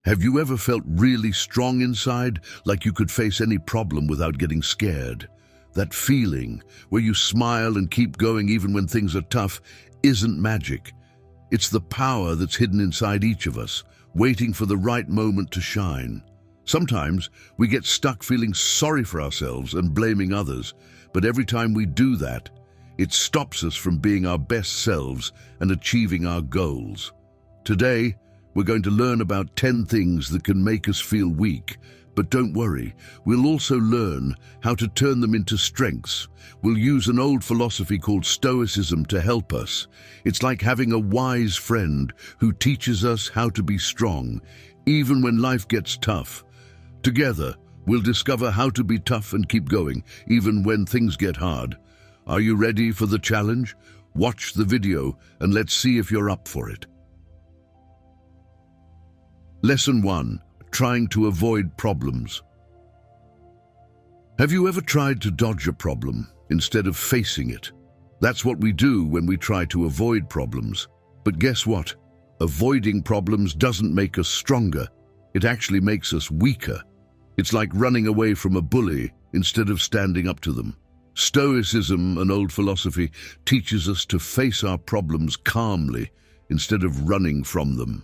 Have you ever felt really strong inside, like you could face any problem without getting scared? That feeling where you smile and keep going even when things are tough isn't magic. It's the power that's hidden inside each of us, waiting for the right moment to shine. Sometimes we get stuck feeling sorry for ourselves and blaming others, but every time we do that, it stops us from being our best selves and achieving our goals. Today, we're going to learn about 10 things that can make us feel weak. But don't worry, we'll also learn how to turn them into strengths. We'll use an old philosophy called Stoicism to help us. It's like having a wise friend who teaches us how to be strong, even when life gets tough. Together, we'll discover how to be tough and keep going, even when things get hard. Are you ready for the challenge? Watch the video and let's see if you're up for it. Lesson 1. Trying to avoid problems. Have you ever tried to dodge a problem instead of facing it? That's what we do when we try to avoid problems. But guess what? Avoiding problems doesn't make us stronger. It actually makes us weaker. It's like running away from a bully instead of standing up to them. Stoicism, an old philosophy, teaches us to face our problems calmly instead of running from them.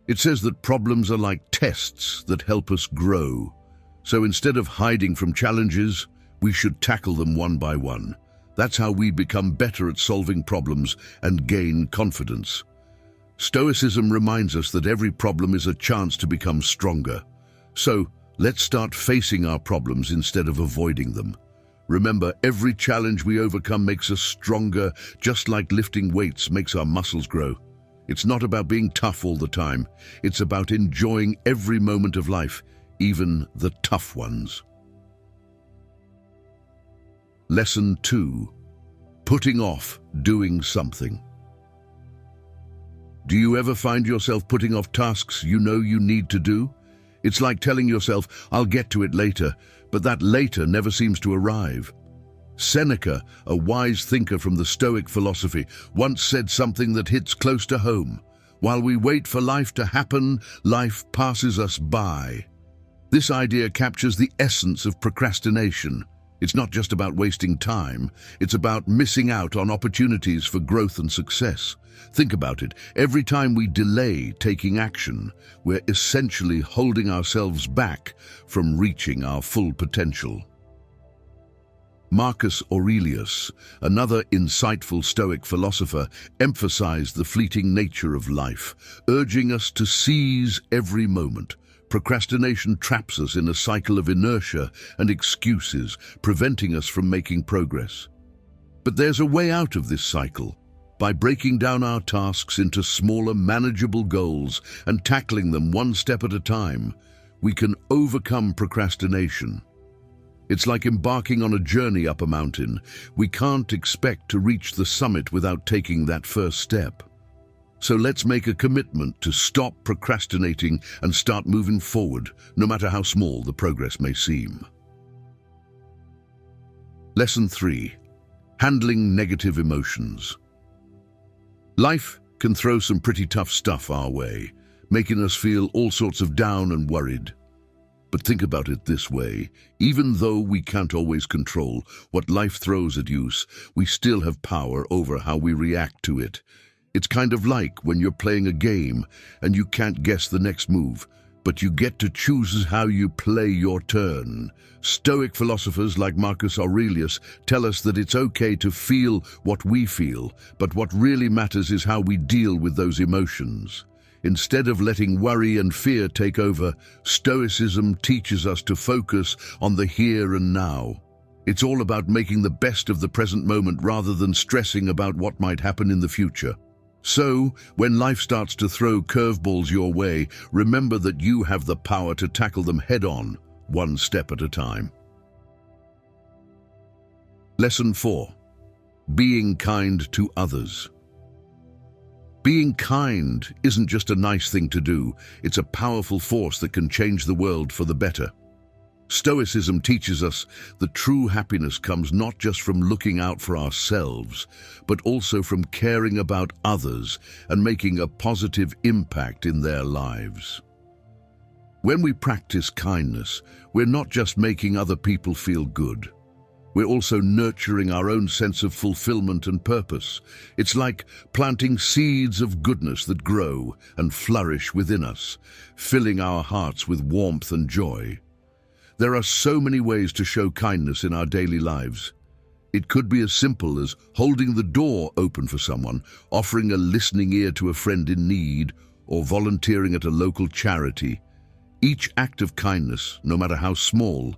It says that problems are like tests that help us grow. So instead of hiding from challenges, we should tackle them one by one. That's how we become better at solving problems and gain confidence. Stoicism reminds us that every problem is a chance to become stronger. So let's start facing our problems instead of avoiding them. Remember, every challenge we overcome makes us stronger, just like lifting weights makes our muscles grow. It's not about being tough all the time. It's about enjoying every moment of life, even the tough ones. Lesson 2. Putting off doing something. Do you ever find yourself putting off tasks you know you need to do? It's like telling yourself, I'll get to it later, but that later never seems to arrive. Seneca, a wise thinker from the Stoic philosophy, once said something that hits close to home. While we wait for life to happen, life passes us by. This idea captures the essence of procrastination. It's not just about wasting time, it's about missing out on opportunities for growth and success. Think about it. Every time we delay taking action, we're essentially holding ourselves back from reaching our full potential. Marcus Aurelius, another insightful Stoic philosopher, emphasized the fleeting nature of life, urging us to seize every moment. Procrastination traps us in a cycle of inertia and excuses, preventing us from making progress. But there's a way out of this cycle. By breaking down our tasks into smaller, manageable goals and tackling them one step at a time, we can overcome procrastination. It's like embarking on a journey up a mountain. We can't expect to reach the summit without taking that first step. So let's make a commitment to stop procrastinating and start moving forward, no matter how small the progress may seem. Lesson 3. Handling negative emotions. Life can throw some pretty tough stuff our way, making us feel all sorts of down and worried. But think about it this way, even though we can't always control what life throws at us, we still have power over how we react to it. It's kind of like when you're playing a game and you can't guess the next move, but you get to choose how you play your turn. Stoic philosophers like Marcus Aurelius tell us that it's okay to feel what we feel, but what really matters is how we deal with those emotions. Instead of letting worry and fear take over, Stoicism teaches us to focus on the here and now. It's all about making the best of the present moment rather than stressing about what might happen in the future. So, when life starts to throw curveballs your way, remember that you have the power to tackle them head-on, one step at a time. Lesson 4. Being kind to others. Being kind isn't just a nice thing to do, it's a powerful force that can change the world for the better. Stoicism teaches us that true happiness comes not just from looking out for ourselves, but also from caring about others and making a positive impact in their lives. When we practice kindness, we're not just making other people feel good. We're also nurturing our own sense of fulfillment and purpose. It's like planting seeds of goodness that grow and flourish within us, filling our hearts with warmth and joy. There are so many ways to show kindness in our daily lives. It could be as simple as holding the door open for someone, offering a listening ear to a friend in need, or volunteering at a local charity. Each act of kindness, no matter how small,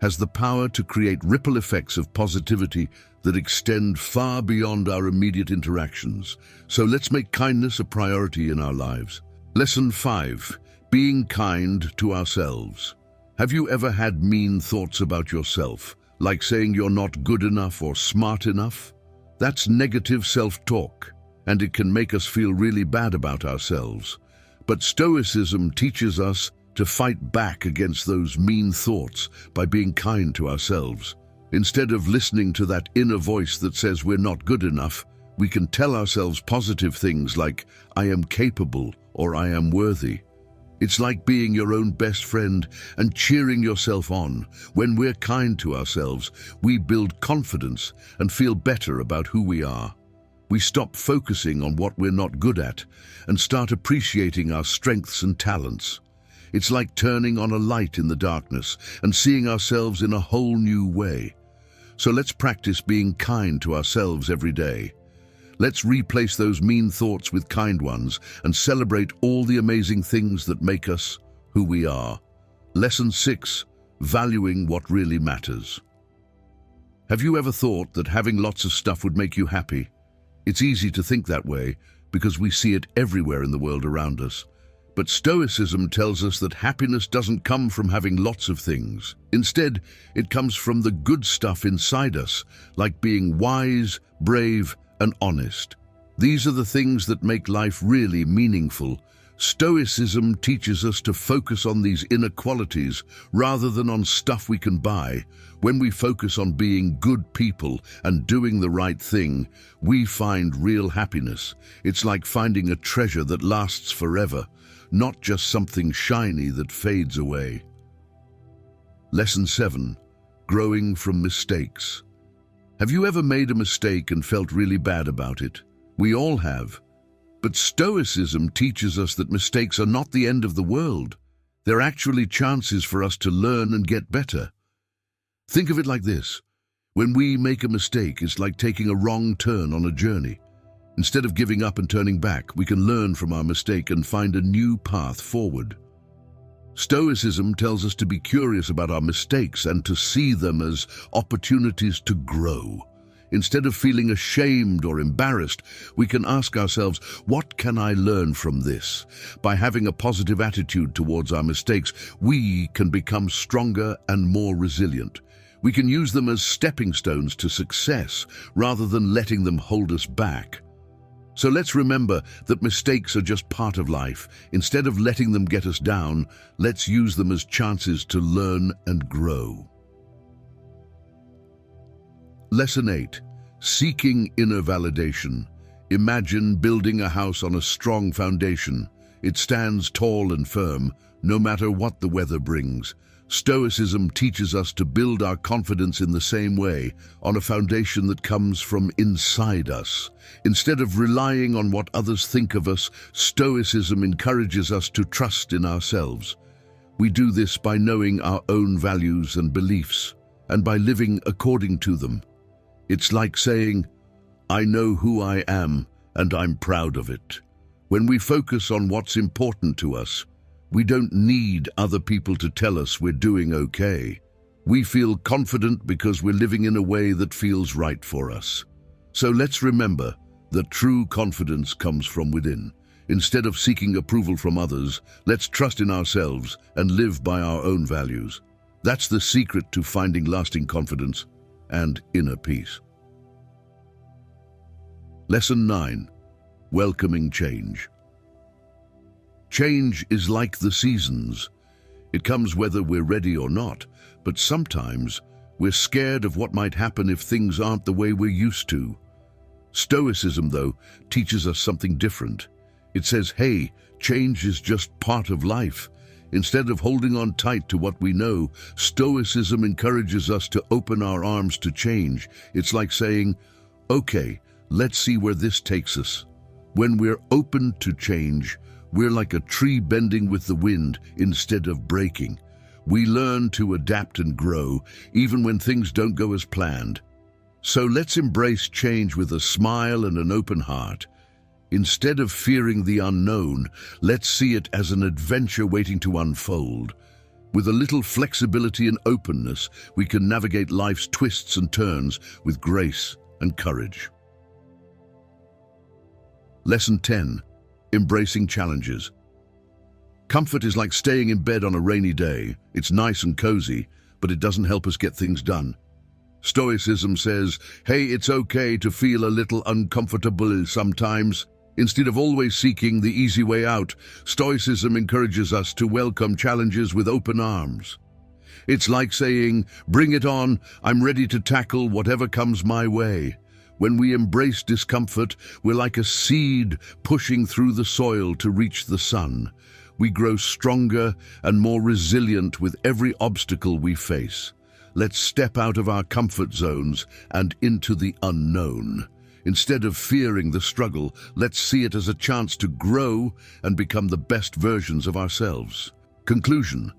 has the power to create ripple effects of positivity that extend far beyond our immediate interactions. So let's make kindness a priority in our lives. Lesson 5. Being kind to ourselves. Have you ever had mean thoughts about yourself, like saying you're not good enough or smart enough? That's negative self-talk, and it can make us feel really bad about ourselves. But Stoicism teaches us to fight back against those mean thoughts by being kind to ourselves. Instead of listening to that inner voice that says we're not good enough, we can tell ourselves positive things like, I am capable or I am worthy. It's like being your own best friend and cheering yourself on. When we're kind to ourselves, we build confidence and feel better about who we are. We stop focusing on what we're not good at and start appreciating our strengths and talents. It's like turning on a light in the darkness and seeing ourselves in a whole new way. So let's practice being kind to ourselves every day. Let's replace those mean thoughts with kind ones and celebrate all the amazing things that make us who we are. Lesson 6. Valuing what really matters. Have you ever thought that having lots of stuff would make you happy? It's easy to think that way because we see it everywhere in the world around us. But Stoicism tells us that happiness doesn't come from having lots of things. Instead, it comes from the good stuff inside us, like being wise, brave, and honest. These are the things that make life really meaningful. Stoicism teaches us to focus on these inner qualities rather than on stuff we can buy. When we focus on being good people and doing the right thing, we find real happiness. It's like finding a treasure that lasts forever, not just something shiny that fades away. Lesson 7. Growing from mistakes. Have you ever made a mistake and felt really bad about it? We all have. But Stoicism teaches us that mistakes are not the end of the world. They're actually chances for us to learn and get better. Think of it like this. When we make a mistake, it's like taking a wrong turn on a journey. Instead of giving up and turning back, we can learn from our mistake and find a new path forward. Stoicism tells us to be curious about our mistakes and to see them as opportunities to grow. Instead of feeling ashamed or embarrassed, we can ask ourselves, what can I learn from this? By having a positive attitude towards our mistakes, we can become stronger and more resilient. We can use them as stepping stones to success rather than letting them hold us back. So let's remember that mistakes are just part of life. Instead of letting them get us down, let's use them as chances to learn and grow. Lesson 8. Seeking inner validation. Imagine building a house on a strong foundation. It stands tall and firm, no matter what the weather brings. Stoicism teaches us to build our confidence in the same way, on a foundation that comes from inside us. Instead of relying on what others think of us, Stoicism encourages us to trust in ourselves. We do this by knowing our own values and beliefs, and by living according to them. It's like saying, I know who I am, and I'm proud of it. When we focus on what's important to us, we don't need other people to tell us we're doing okay. We feel confident because we're living in a way that feels right for us. So let's remember that true confidence comes from within. Instead of seeking approval from others, let's trust in ourselves and live by our own values. That's the secret to finding lasting confidence and inner peace. Lesson 9. Welcoming change. Change is like the seasons. It comes whether we're ready or not, but sometimes we're scared of what might happen if things aren't the way we're used to. Stoicism, though, teaches us something different. It says, hey, change is just part of life. Instead of holding on tight to what we know, Stoicism encourages us to open our arms to change. It's like saying, okay, let's see where this takes us. When we're open to change, we're like a tree bending with the wind instead of breaking. We learn to adapt and grow, even when things don't go as planned. So let's embrace change with a smile and an open heart. Instead of fearing the unknown, let's see it as an adventure waiting to unfold. With a little flexibility and openness, we can navigate life's twists and turns with grace and courage. Lesson 10. Embracing challenges. Comfort is like staying in bed on a rainy day. It's nice and cozy, but it doesn't help us get things done. Stoicism says, hey, it's okay to feel a little uncomfortable sometimes. Instead of always seeking the easy way out, Stoicism encourages us to welcome challenges with open arms. It's like saying, bring it on, I'm ready to tackle whatever comes my way. When we embrace discomfort, we're like a seed pushing through the soil to reach the sun. We grow stronger and more resilient with every obstacle we face. Let's step out of our comfort zones and into the unknown. Instead of fearing the struggle, let's see it as a chance to grow and become the best versions of ourselves. Conclusion.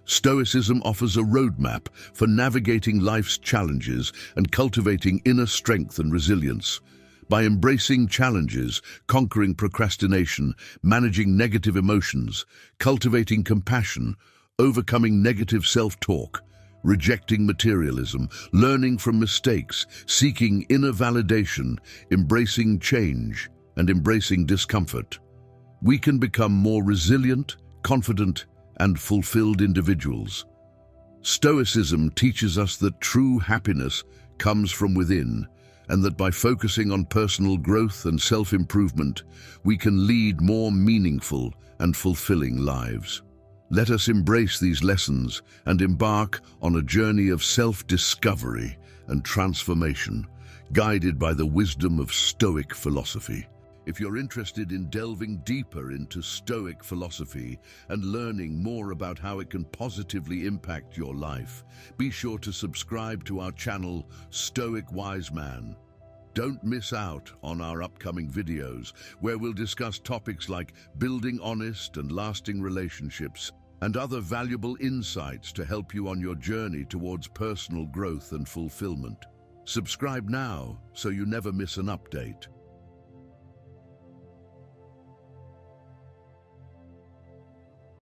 Stoicism offers a roadmap for navigating life's challenges and cultivating inner strength and resilience. By embracing challenges, conquering procrastination, managing negative emotions, cultivating compassion, overcoming negative self-talk, rejecting materialism, learning from mistakes, seeking inner validation, embracing change, and embracing discomfort, we can become more resilient, confident, and fulfilled individuals. Stoicism teaches us that true happiness comes from within, and that by focusing on personal growth and self-improvement, we can lead more meaningful and fulfilling lives. Let us embrace these lessons and embark on a journey of self-discovery and transformation, guided by the wisdom of Stoic philosophy. If you're interested in delving deeper into Stoic philosophy and learning more about how it can positively impact your life, be sure to subscribe to our channel, Stoic Wise Man. Don't miss out on our upcoming videos, where we'll discuss topics like building honest and lasting relationships and other valuable insights to help you on your journey towards personal growth and fulfillment. Subscribe now so you never miss an update.